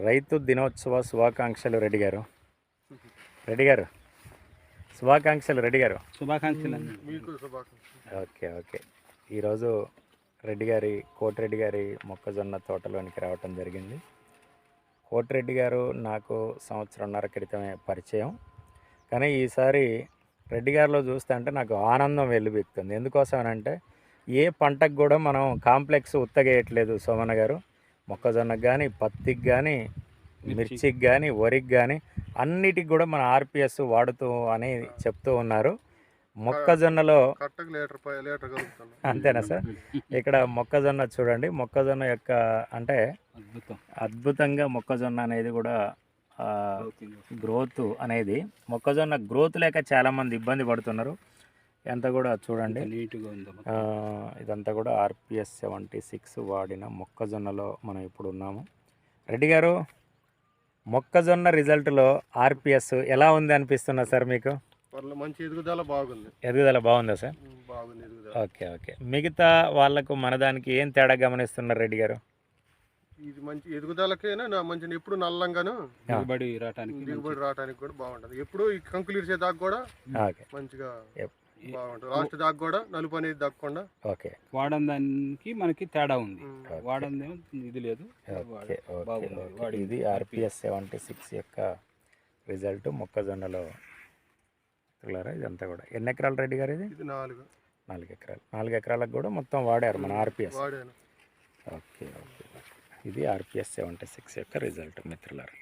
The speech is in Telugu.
రైతు దినోత్సవ శుభాకాంక్షలు రెడ్డి గారు. రెడ్డి గారు శుభాకాంక్షలు. రెడ్డి గారు శుభాకాంక్షలు. Okay okay. ఈరోజు కోటిరెడ్డి గారి మొక్కజొన్న తోటలోనికి రావటం జరిగింది. కోటిరెడ్డి గారు నాకు సంవత్సరంన్నర క్రితమే పరిచయం, కానీ ఈసారి రెడ్డి గారిలో చూస్తే అంటే నాకు ఆనందం వెల్లుబెక్కుతుంది. ఎందుకోసం అంటే ఏ పంటకు కూడా మనం కాంప్లెక్స్ ఉత్తగేయట్లేదు సోమన్న గారు. మొక్కజొన్నకు కానీ, పత్తికి కానీ, మిర్చికి కానీ, వరికి కానీ అన్నిటికి కూడా మన ఆర్పిఎస్ వాడుతూ అని చెప్తూ ఉన్నారు. మొక్కజొన్నలో అంతేనా సార్? ఇక్కడ మొక్కజొన్న చూడండి, మొక్కజొన్న యొక్క అంటే అద్భుతంగా మొక్కజొన్న అనేది కూడా గ్రోత్ అనేది, మొక్కజొన్న గ్రోత్ లేక చాలామంది ఇబ్బంది పడుతున్నారు. ఎంత కూడా చూడండి, ఇదంతా కూడా ఆర్పిఎస్ 76 వాడిన మొక్కజొన్నలో మనం ఇప్పుడు ఉన్నాము. రెడ్డి గారు, మొక్కజొన్న రిజల్ట్లో ఆర్పిఎస్ ఎలా ఉంది అనిపిస్తున్నా సార్ మీకు? మంచి ఎదుగుదల బాగుంది. ఎదుగుదల బాగుందా సార్? బాగుంది ఎదుగుదల. Okay okay. మిగతా వాళ్ళకు మన దానికి ఏం తేడా గమనిస్తున్నారు రెడ్డి గారు? ఇది మంచి ఎదుగుదలకైనా మంచి ఎప్పుడు నల్లంగాను దిగుబడి రావడానికి కూడా బాగుంటుంది. ఎప్పుడు ఈ కంకులు ఇరిచేదాకా కూడా మంచిగా బాగుంటుంది. లాస్ట్ దాకా కూడా నలుపు అనేది దక్కకుండా వాడడం దానికి మనకి తేడా ఉంది. వాడడం ఇది లేదు. ఇది ఆర్పిఎస్ 76 యొక్క రిజల్ట్ మొక్కజొన్నలో. ఇదంతా కూడా ఎన్ని ఎకరాలు రెడ్డి గారు? ఇది 4 ఎకరాలు. 4 ఎకరాలకు కూడా మొత్తం వాడారు మన ఆర్పిఎస్. Okay okay. ఇది ఆర్పిఎస్ 76 యొక్క రిజల్ట్ మిత్రులారా.